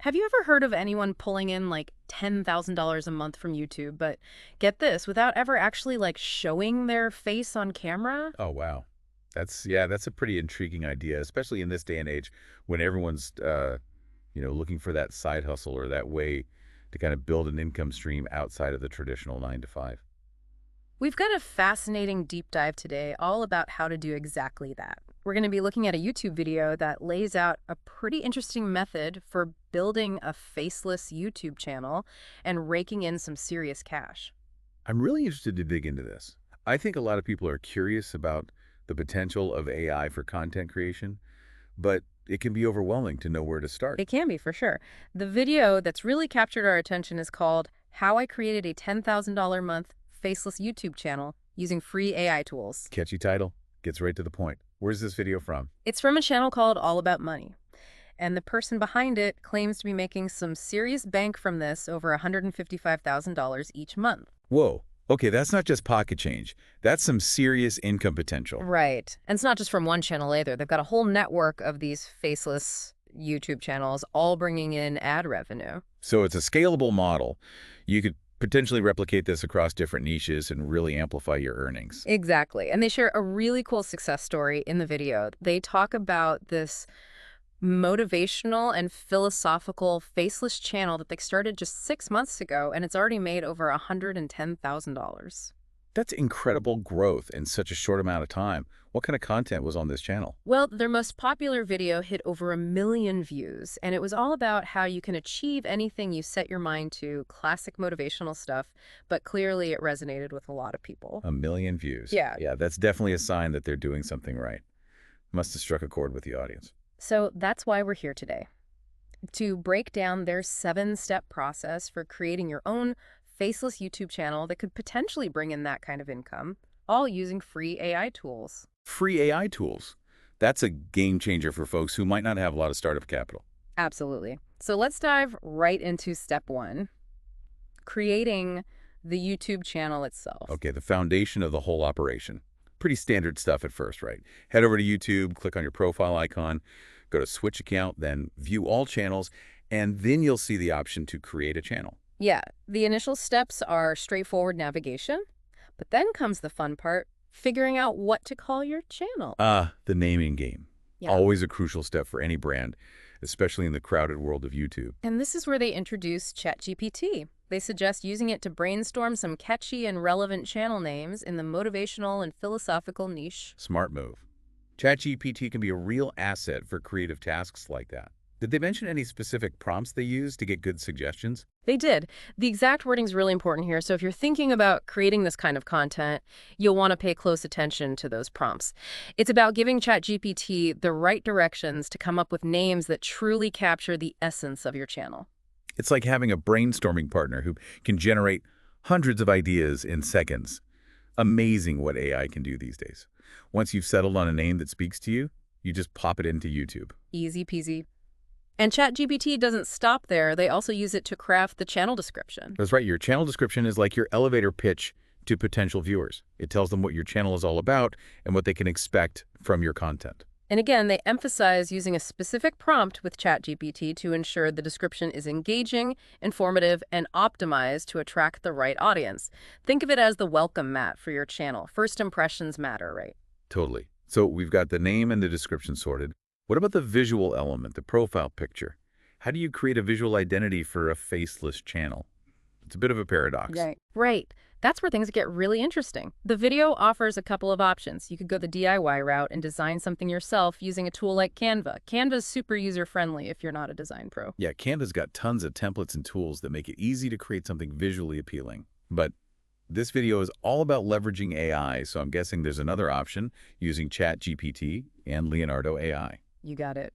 Have you ever heard of anyone pulling in like $10,000 a month from YouTube, but get this, without ever actually like showing their face on camera? Oh, wow. That's a pretty intriguing idea, especially in this day and age when everyone's, looking for that side hustle or that way to kind of build an income stream outside of the traditional 9 to 5. We've got a fascinating deep dive today all about how to do exactly that. We're going to be looking at a YouTube video that lays out a pretty interesting method for building a faceless YouTube channel and raking in some serious cash. I'm really interested to dig into this. I think a lot of people are curious about the potential of AI for content creation, but it can be overwhelming to know where to start. It can be for sure. The video that's really captured our attention is called How I Created a $10,000 a Month Faceless YouTube Channel Using Free AI Tools. Catchy title, gets right to the point. Where's this video from? It's from a channel called All About Money. And the person behind it claims to be making some serious bank from this, over $155,000 each month. Whoa. Okay, that's not just pocket change. That's some serious income potential. Right. And it's not just from one channel either. They've got a whole network of these faceless YouTube channels, all bringing in ad revenue. So it's a scalable model. You could potentially replicate this across different niches and really amplify your earnings. Exactly. And they share a really cool success story in the video. They talk about this motivational and philosophical faceless channel that they started just 6 months ago, and it's already made over $110,000. That's incredible growth in such a short amount of time. What kind of content was on this channel? Well, their most popular video hit over 1 million views, and it was all about how you can achieve anything you set your mind to, classic motivational stuff, but clearly it resonated with a lot of people. 1 million views. Yeah. Yeah, that's definitely a sign that they're doing something right. Must have struck a chord with the audience. So that's why we're here today, to break down their 7-step process for creating your own faceless YouTube channel that could potentially bring in that kind of income, all using free AI tools. Free AI tools. That's a game changer for folks who might not have a lot of startup capital. Absolutely. So let's dive right into step 1, creating the YouTube channel itself. Okay, the foundation of the whole operation. Pretty standard stuff at first, right? Head over to YouTube, click on your profile icon, go to Switch Account, then View All Channels, and then you'll see the option to create a channel. Yeah, the initial steps are straightforward navigation, but then comes the fun part, figuring out what to call your channel. The naming game. Yeah. Always a crucial step for any brand, especially in the crowded world of YouTube. And this is where they introduce ChatGPT. They suggest using it to brainstorm some catchy and relevant channel names in the motivational and philosophical niche. Smart move. ChatGPT can be a real asset for creative tasks like that. Did they mention any specific prompts they use to get good suggestions? They did. The exact wording is really important here, so if you're thinking about creating this kind of content, you'll want to pay close attention to those prompts. It's about giving ChatGPT the right directions to come up with names that truly capture the essence of your channel. It's like having a brainstorming partner who can generate hundreds of ideas in seconds. Amazing what AI can do these days. Once you've settled on a name that speaks to you, you just pop it into YouTube. Easy peasy. And ChatGPT doesn't stop there. They also use it to craft the channel description. That's right. Your channel description is like your elevator pitch to potential viewers. It tells them what your channel is all about and what they can expect from your content. And again, they emphasize using a specific prompt with ChatGPT to ensure the description is engaging, informative, and optimized to attract the right audience. Think of it as the welcome mat for your channel. First impressions matter, right? Totally. So we've got the name and the description sorted. What about the visual element, the profile picture? How do you create a visual identity for a faceless channel? It's a bit of a paradox. Right. That's where things get really interesting. The video offers a couple of options. You could go the DIY route and design something yourself using a tool like Canva. Canva's super user-friendly if you're not a design pro. Yeah, Canva's got tons of templates and tools that make it easy to create something visually appealing. But this video is all about leveraging AI, so I'm guessing there's another option using ChatGPT and Leonardo AI. You got it.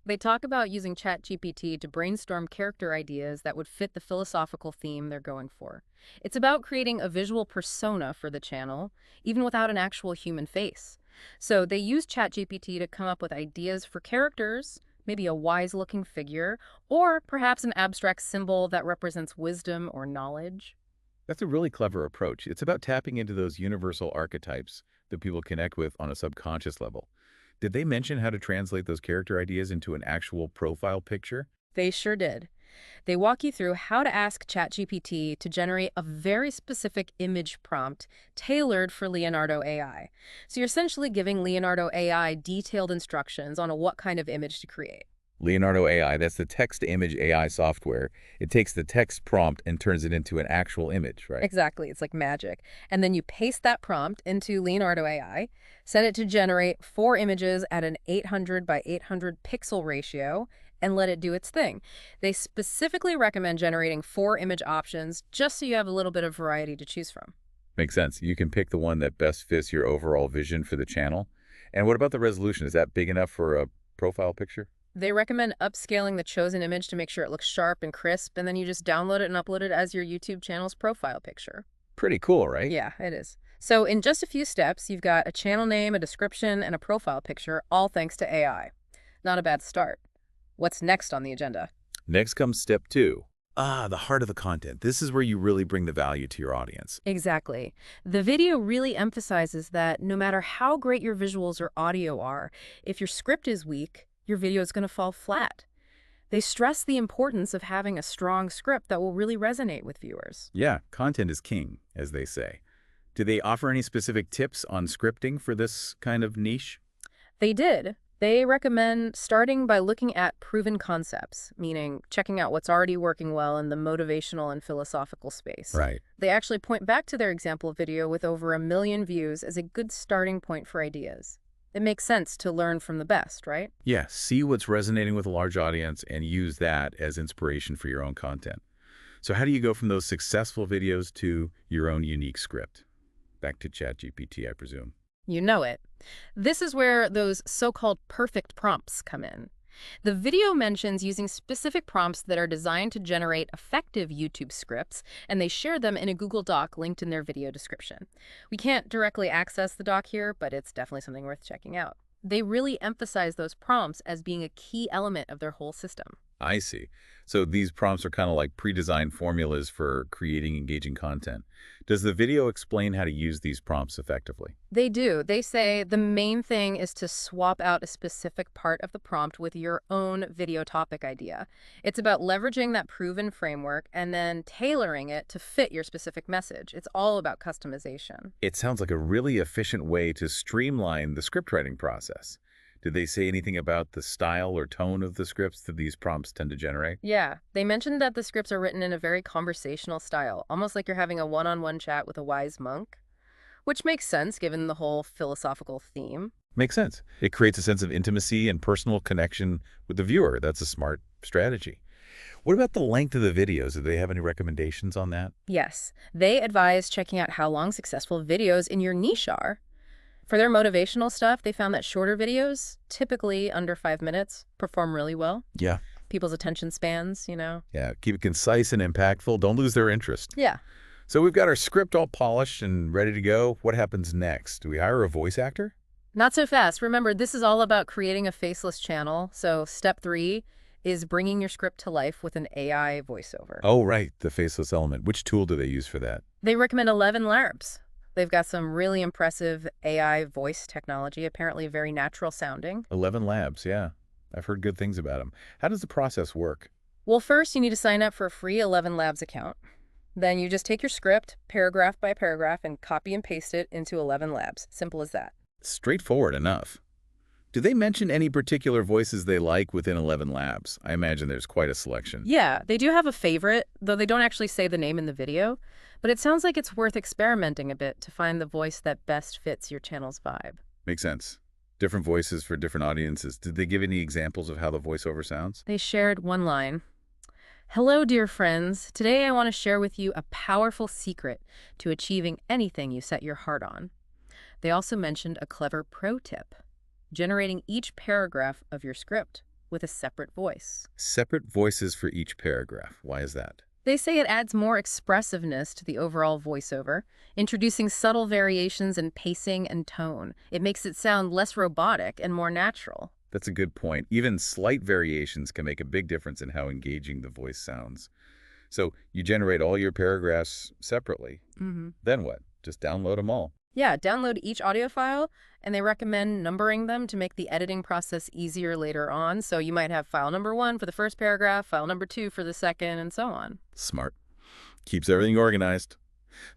They talk about using ChatGPT to brainstorm character ideas that would fit the philosophical theme they're going for. It's about creating a visual persona for the channel, even without an actual human face. So they use ChatGPT to come up with ideas for characters, maybe a wise-looking figure, or perhaps an abstract symbol that represents wisdom or knowledge. That's a really clever approach. It's about tapping into those universal archetypes that people connect with on a subconscious level. Did they mention how to translate those character ideas into an actual profile picture? They sure did. They walk you through how to ask ChatGPT to generate a very specific image prompt tailored for Leonardo AI. So you're essentially giving Leonardo AI detailed instructions on what kind of image to create. Leonardo AI, that's the text-to-image AI software. It takes the text prompt and turns it into an actual image, right? Exactly, it's like magic. And then you paste that prompt into Leonardo AI, set it to generate 4 images at an 800 by 800 pixel ratio, and let it do its thing. They specifically recommend generating 4 image options just so you have a little bit of variety to choose from. Makes sense. You can pick the one that best fits your overall vision for the channel. And what about the resolution? Is that big enough for a profile picture? They recommend upscaling the chosen image to make sure it looks sharp and crisp, and then you just download it and upload it as your YouTube channel's profile picture. Pretty cool, right? Yeah, it is. So in just a few steps, you've got a channel name, a description, and a profile picture, all thanks to AI. Not a bad start. What's next on the agenda? Next comes step 2. The heart of the content. This is where you really bring the value to your audience. Exactly. The video really emphasizes that no matter how great your visuals or audio are, if your script is weak, your video is going to fall flat. They stress the importance of having a strong script that will really resonate with viewers. Yeah, content is king, as they say. Do they offer any specific tips on scripting for this kind of niche? They did. They recommend starting by looking at proven concepts, meaning checking out what's already working well in the motivational and philosophical space. Right. They actually point back to their example video with over 1 million views as a good starting point for ideas. It makes sense to learn from the best, right? Yeah, see what's resonating with a large audience and use that as inspiration for your own content. So how do you go from those successful videos to your own unique script? Back to ChatGPT, I presume. You know it. This is where those so-called perfect prompts come in. The video mentions using specific prompts that are designed to generate effective YouTube scripts, and they share them in a Google Doc linked in their video description. We can't directly access the doc here, but it's definitely something worth checking out. They really emphasize those prompts as being a key element of their whole system. I see. So these prompts are kind of like pre-designed formulas for creating engaging content. Does the video explain how to use these prompts effectively? They do. They say the main thing is to swap out a specific part of the prompt with your own video topic idea. It's about leveraging that proven framework and then tailoring it to fit your specific message. It's all about customization. It sounds like a really efficient way to streamline the script writing process. Did they say anything about the style or tone of the scripts that these prompts tend to generate? Yeah, they mentioned that the scripts are written in a very conversational style, almost like you're having a one-on-one chat with a wise monk, which makes sense given the whole philosophical theme. Makes sense. It creates a sense of intimacy and personal connection with the viewer. That's a smart strategy. What about the length of the videos? Do they have any recommendations on that? Yes, they advise checking out how long successful videos in your niche are. For their motivational stuff, they found that shorter videos, typically under 5 minutes, perform really well. Yeah. People's attention spans. Yeah, keep it concise and impactful. Don't lose their interest. Yeah. So we've got our script all polished and ready to go. What happens next? Do we hire a voice actor? Not so fast. Remember, this is all about creating a faceless channel. So step 3 is bringing your script to life with an AI voiceover. Oh, right, the faceless element. Which tool do they use for that? They recommend 11 Labs. They've got some really impressive AI voice technology, apparently very natural sounding. 11 Labs, yeah. I've heard good things about them. How does the process work? Well, first, you need to sign up for a free 11 Labs account. Then you just take your script, paragraph by paragraph, and copy and paste it into 11 Labs. Simple as that. Straightforward enough. Do they mention any particular voices they like within 11 Labs? I imagine there's quite a selection. Yeah, they do have a favorite, though they don't actually say the name in the video. But it sounds like it's worth experimenting a bit to find the voice that best fits your channel's vibe. Makes sense. Different voices for different audiences. Did they give any examples of how the voiceover sounds? They shared one line. Hello, dear friends. Today I want to share with you a powerful secret to achieving anything you set your heart on. They also mentioned a clever pro tip, generating each paragraph of your script with a separate voice. Separate voices for each paragraph. Why is that? They say it adds more expressiveness to the overall voiceover, introducing subtle variations in pacing and tone. It makes it sound less robotic and more natural. That's a good point. Even slight variations can make a big difference in how engaging the voice sounds. So you generate all your paragraphs separately. Then what? Just download them all. Yeah, download each audio file, and they recommend numbering them to make the editing process easier later on. So you might have file number 1 for the first paragraph, file number 2 for the second, and so on. Smart. Keeps everything organized.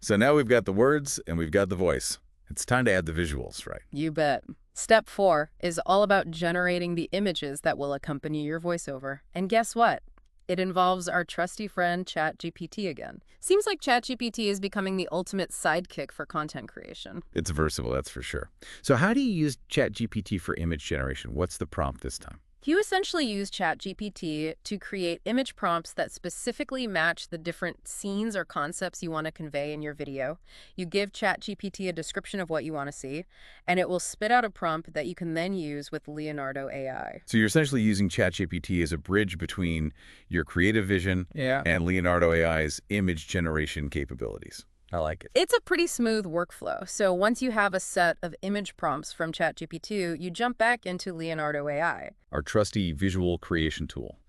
So now we've got the words and we've got the voice. It's time to add the visuals, right? You bet. Step 4 is all about generating the images that will accompany your voiceover. And guess what? It involves our trusty friend ChatGPT again. Seems like ChatGPT is becoming the ultimate sidekick for content creation. It's versatile, that's for sure. So how do you use ChatGPT for image generation? What's the prompt this time? You essentially use ChatGPT to create image prompts that specifically match the different scenes or concepts you want to convey in your video. You give ChatGPT a description of what you want to see, and it will spit out a prompt that you can then use with Leonardo AI. So you're essentially using ChatGPT as a bridge between your creative vision and Leonardo AI's image generation capabilities. I like it. It's a pretty smooth workflow. So once you have a set of image prompts from ChatGPT, you jump back into Leonardo AI. Our trusty visual creation tool.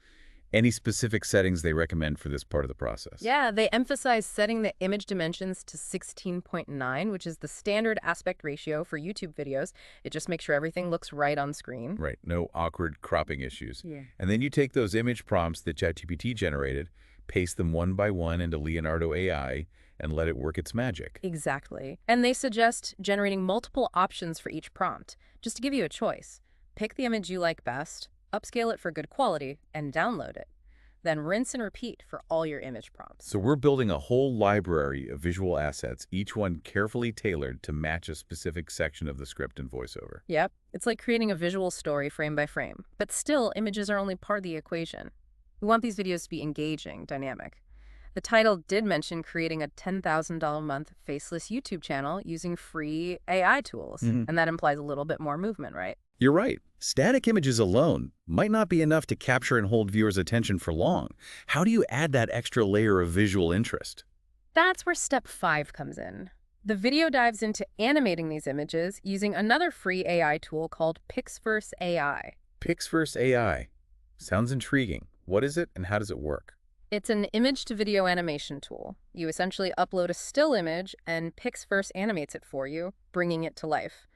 Any specific settings they recommend for this part of the process? Yeah, they emphasize setting the image dimensions to 16.9, which is the standard aspect ratio for YouTube videos. It just makes sure everything looks right on screen. Right, no awkward cropping issues. Yeah. And then you take those image prompts that ChatGPT generated, paste them one by one into Leonardo AI, and let it work its magic. Exactly. And they suggest generating multiple options for each prompt, just to give you a choice. Pick the image you like best, upscale it for good quality, and download it. Then rinse and repeat for all your image prompts. So we're building a whole library of visual assets, each one carefully tailored to match a specific section of the script and voiceover. Yep, it's like creating a visual story frame by frame. But still, images are only part of the equation. We want these videos to be engaging, dynamic. The title did mention creating a $10,000 a month faceless YouTube channel using free AI tools. And that implies a little bit more movement, right? You're right. Static images alone might not be enough to capture and hold viewers' attention for long. How do you add that extra layer of visual interest? That's where step 5 comes in. The video dives into animating these images using another free AI tool called Pixverse AI. Pixverse AI. Sounds intriguing. What is it and how does it work? It's an image-to-video animation tool. You essentially upload a still image, and Pixverse animates it for you, bringing it to life.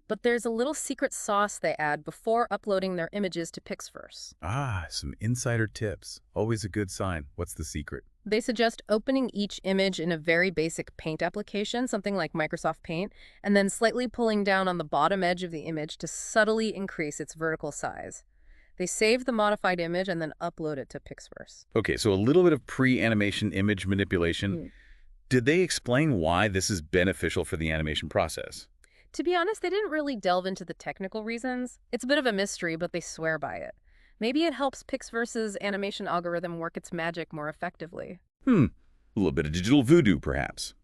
But there's a little secret sauce they add before uploading their images to Pixverse. Ah, some insider tips. Always a good sign. What's the secret? They suggest opening each image in a very basic Paint application, something like Microsoft Paint, and then slightly pulling down on the bottom edge of the image to subtly increase its vertical size. They save the modified image and then upload it to Pixverse. Okay, so a little bit of pre-animation image manipulation. Did they explain why this is beneficial for the animation process? To be honest, they didn't really delve into the technical reasons. It's a bit of a mystery, but they swear by it. Maybe it helps Pixverse's animation algorithm work its magic more effectively. A little bit of digital voodoo, perhaps.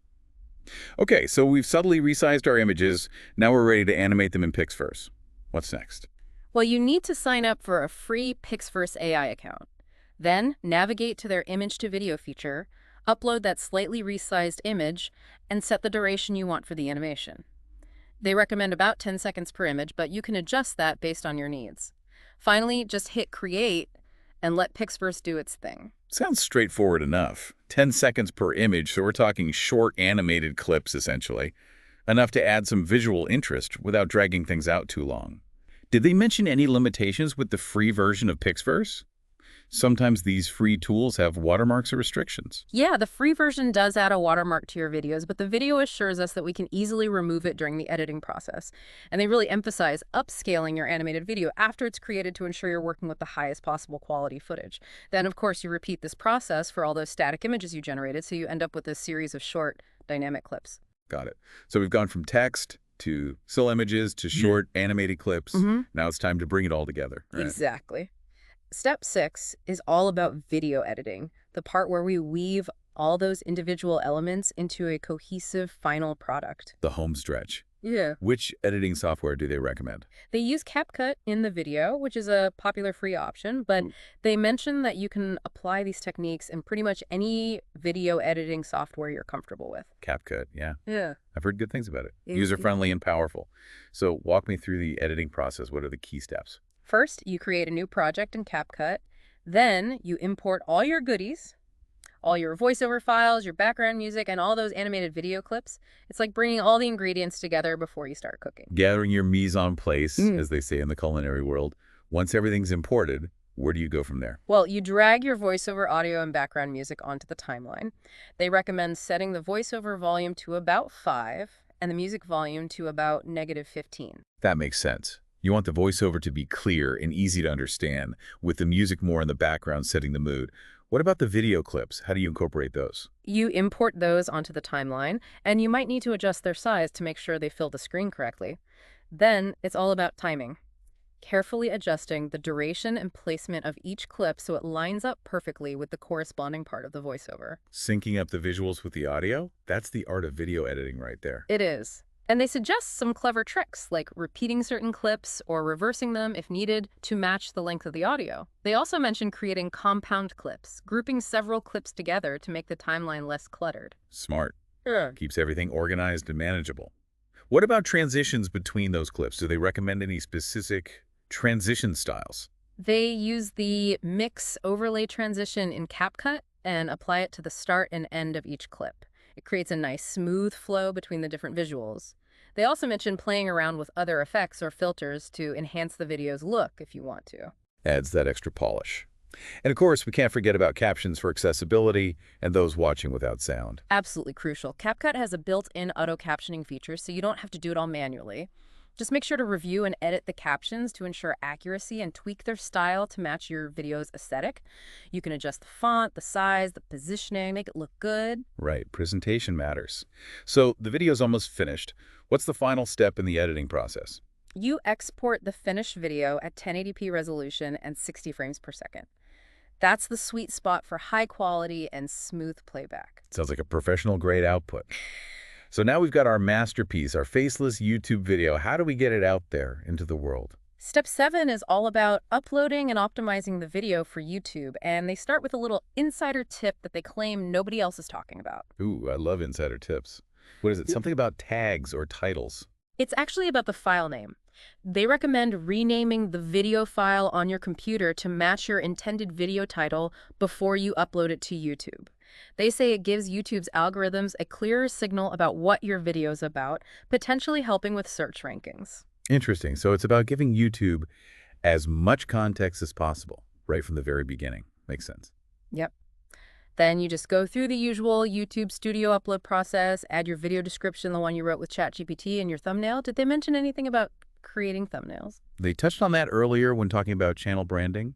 Okay, so we've subtly resized our images. Now we're ready to animate them in Pixverse. What's next? Well, you need to sign up for a free Pixverse AI account. Then navigate to their image-to-video feature, upload that slightly resized image, and set the duration you want for the animation. They recommend about 10 seconds per image, but you can adjust that based on your needs. Finally, just hit create and let Pixverse do its thing. Sounds straightforward enough. 10 seconds per image, so we're talking short animated clips, essentially. Enough to add some visual interest without dragging things out too long. Did they mention any limitations with the free version of Pixverse? Sometimes these free tools have watermarks or restrictions. Yeah, the free version does add a watermark to your videos, but the video assures us that we can easily remove it during the editing process. And they really emphasize upscaling your animated video after it's created to ensure you're working with the highest possible quality footage. Then, of course, you repeat this process for all those static images you generated, so you end up with a series of short, dynamic clips. Got it. So we've gone from text to still images to short animated clips. Now it's time to bring it all together. Right? Exactly. Step 6 is all about video editing, the part where we weave all those individual elements into a cohesive final product. The home stretch. Yeah. Which editing software do they recommend? They use CapCut in the video, which is a popular free option, but they mention that you can apply these techniques in pretty much any video editing software you're comfortable with. CapCut, yeah. Yeah. I've heard good things about it. User-friendly and powerful. So walk me through the editing process. What are the key steps? First, you create a new project in CapCut. Then you import all your goodies, All your voiceover files, your background music, and all those animated video clips. It's like bringing all the ingredients together before you start cooking. Gathering your mise en place, Mm. as they say in the culinary world. Once everything's imported, where do you go from there? Well, you drag your voiceover audio and background music onto the timeline. They recommend setting the voiceover volume to about 5 and the music volume to about -15. That makes sense. You want the voiceover to be clear and easy to understand, with the music more in the background setting the mood. What about the video clips? How do you incorporate those? You import those onto the timeline, and you might need to adjust their size to make sure they fill the screen correctly. Then it's all about timing. Carefully adjusting the duration and placement of each clip so it lines up perfectly with the corresponding part of the voiceover. Syncing up the visuals with the audio? That's the art of video editing right there. It is. And they suggest some clever tricks, like repeating certain clips or reversing them if needed to match the length of the audio. They also mention creating compound clips, grouping several clips together to make the timeline less cluttered. Smart. Yeah. Keeps everything organized and manageable. What about transitions between those clips? Do they recommend any specific transition styles? They use the mix overlay transition in CapCut and apply it to the start and end of each clip. It creates a nice smooth flow between the different visuals. They also mention playing around with other effects or filters to enhance the video's look if you want to. Adds that extra polish. And of course, we can't forget about captions for accessibility and those watching without sound. Absolutely crucial. CapCut has a built-in auto-captioning feature, so you don't have to do it all manually. Just make sure to review and edit the captions to ensure accuracy and tweak their style to match your video's aesthetic. You can adjust the font, the size, the positioning, make it look good. Right, presentation matters. So the video's almost finished. What's the final step in the editing process? You export the finished video at 1080p resolution and 60 frames per second. That's the sweet spot for high quality and smooth playback. Sounds like a professional grade output. So now we've got our masterpiece, our faceless YouTube video. How do we get it out there into the world? Step 7 is all about uploading and optimizing the video for YouTube, and they start with a little insider tip that they claim nobody else is talking about. Ooh, I love insider tips. What is it? Something about tags or titles. It's actually about the file name. They recommend renaming the video file on your computer to match your intended video title before you upload it to YouTube. They say it gives YouTube's algorithms a clearer signal about what your video's about, potentially helping with search rankings. Interesting. So it's about giving YouTube as much context as possible, right from the very beginning. Makes sense. Yep. Then you just go through the usual YouTube Studio upload process, add your video description, the one you wrote with ChatGPT, and your thumbnail. Did they mention anything about creating thumbnails? They touched on that earlier when talking about channel branding,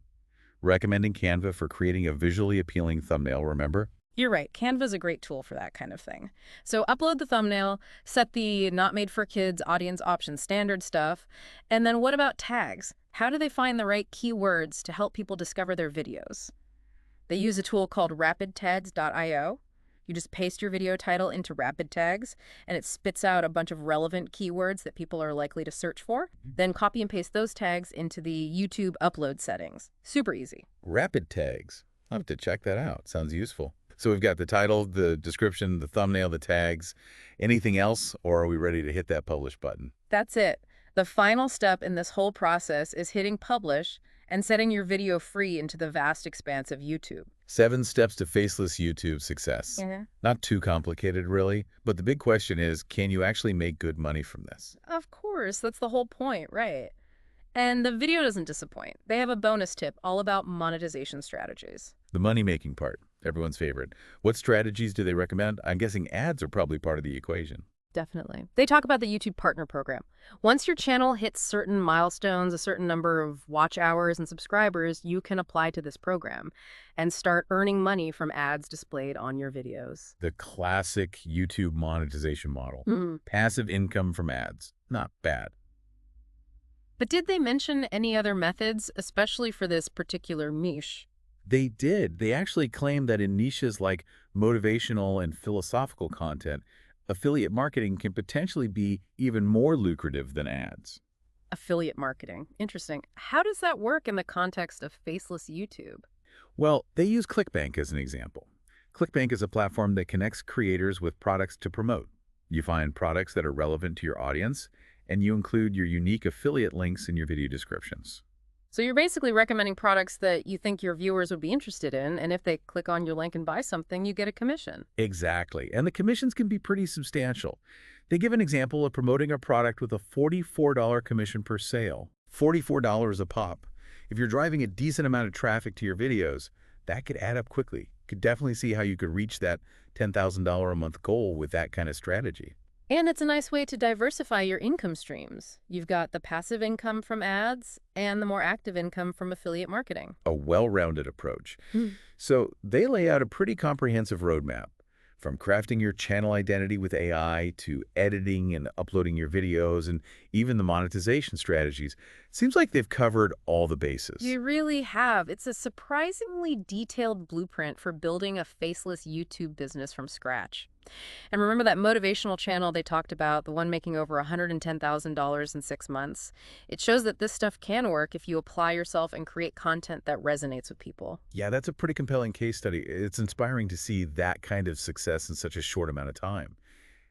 recommending Canva for creating a visually appealing thumbnail, remember? You're right. Canva's a great tool for that kind of thing. So upload the thumbnail, set the not made for kids audience option standard stuff, and then what about tags? How do they find the right keywords to help people discover their videos? They use a tool called rapidtags.io. You just paste your video title into rapid tags, and it spits out a bunch of relevant keywords that people are likely to search for. Then copy and paste those tags into the YouTube upload settings. Super easy. Rapid tags. I'll have to check that out. Sounds useful. So we've got the title, the description, the thumbnail, the tags. Anything else, or are we ready to hit that publish button? That's it. The final step in this whole process is hitting publish and setting your video free into the vast expanse of YouTube. 7 steps to faceless YouTube success. Yeah. Not too complicated, really, but the big question is, can you actually make good money from this? Of course, that's the whole point, right? And the video doesn't disappoint. They have a bonus tip all about monetization strategies. The money-making part, everyone's favorite. What strategies do they recommend? I'm guessing ads are probably part of the equation. Definitely. They talk about the YouTube Partner Program. Once your channel hits certain milestones, a certain number of watch hours and subscribers, you can apply to this program and start earning money from ads displayed on your videos. The classic YouTube monetization model. Mhm. Passive income from ads. Not bad. But did they mention any other methods, especially for this particular niche? They did. They actually claimed that in niches like motivational and philosophical content, affiliate marketing can potentially be even more lucrative than ads. Affiliate marketing. Interesting. How does that work in the context of faceless YouTube? Well, they use ClickBank as an example. ClickBank is a platform that connects creators with products to promote. You find products that are relevant to your audience, and you include your unique affiliate links in your video descriptions. So you're basically recommending products that you think your viewers would be interested in, and if they click on your link and buy something, you get a commission. Exactly. And the commissions can be pretty substantial. They give an example of promoting a product with a $44 commission per sale. $44 a pop. If you're driving a decent amount of traffic to your videos, that could add up quickly. Could definitely see how you could reach that $10,000 a month goal with that kind of strategy. And it's a nice way to diversify your income streams. You've got the passive income from ads and the more active income from affiliate marketing. A well-rounded approach. Hmm. So they lay out a pretty comprehensive roadmap, from crafting your channel identity with AI to editing and uploading your videos and even the monetization strategies. Seems like they've covered all the bases. You really have. It's a surprisingly detailed blueprint for building a faceless YouTube business from scratch. And remember that motivational channel they talked about, the one making over $110,000 in 6 months? It shows that this stuff can work if you apply yourself and create content that resonates with people. Yeah, that's a pretty compelling case study. It's inspiring to see that kind of success in such a short amount of time,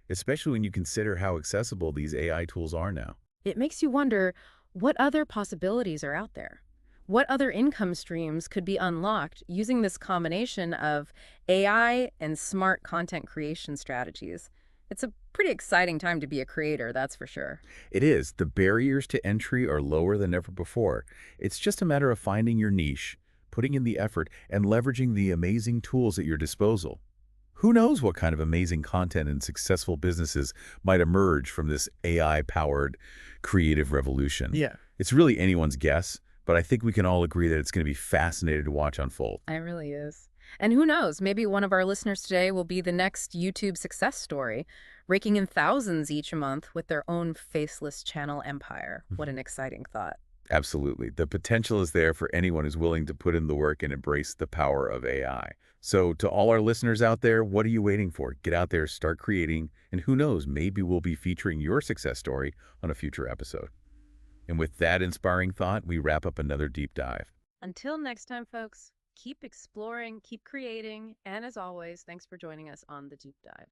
especially when you consider how accessible these AI tools are now. It makes you wonder what other possibilities are out there. What other income streams could be unlocked using this combination of AI and smart content creation strategies? It's a pretty exciting time to be a creator, that's for sure. It is. The barriers to entry are lower than ever before. It's just a matter of finding your niche, putting in the effort, and leveraging the amazing tools at your disposal. Who knows what kind of amazing content and successful businesses might emerge from this AI-powered creative revolution? Yeah. It's really anyone's guess, but I think we can all agree that it's going to be fascinating to watch unfold. It really is. And who knows, maybe one of our listeners today will be the next YouTube success story, raking in thousands each month with their own faceless channel empire. What an exciting thought. Absolutely. The potential is there for anyone who's willing to put in the work and embrace the power of AI. So to all our listeners out there, what are you waiting for? Get out there, start creating, and who knows, maybe we'll be featuring your success story on a future episode. And with that inspiring thought, we wrap up another deep dive. Until next time, folks, keep exploring, keep creating, and as always, thanks for joining us on The Deep Dive.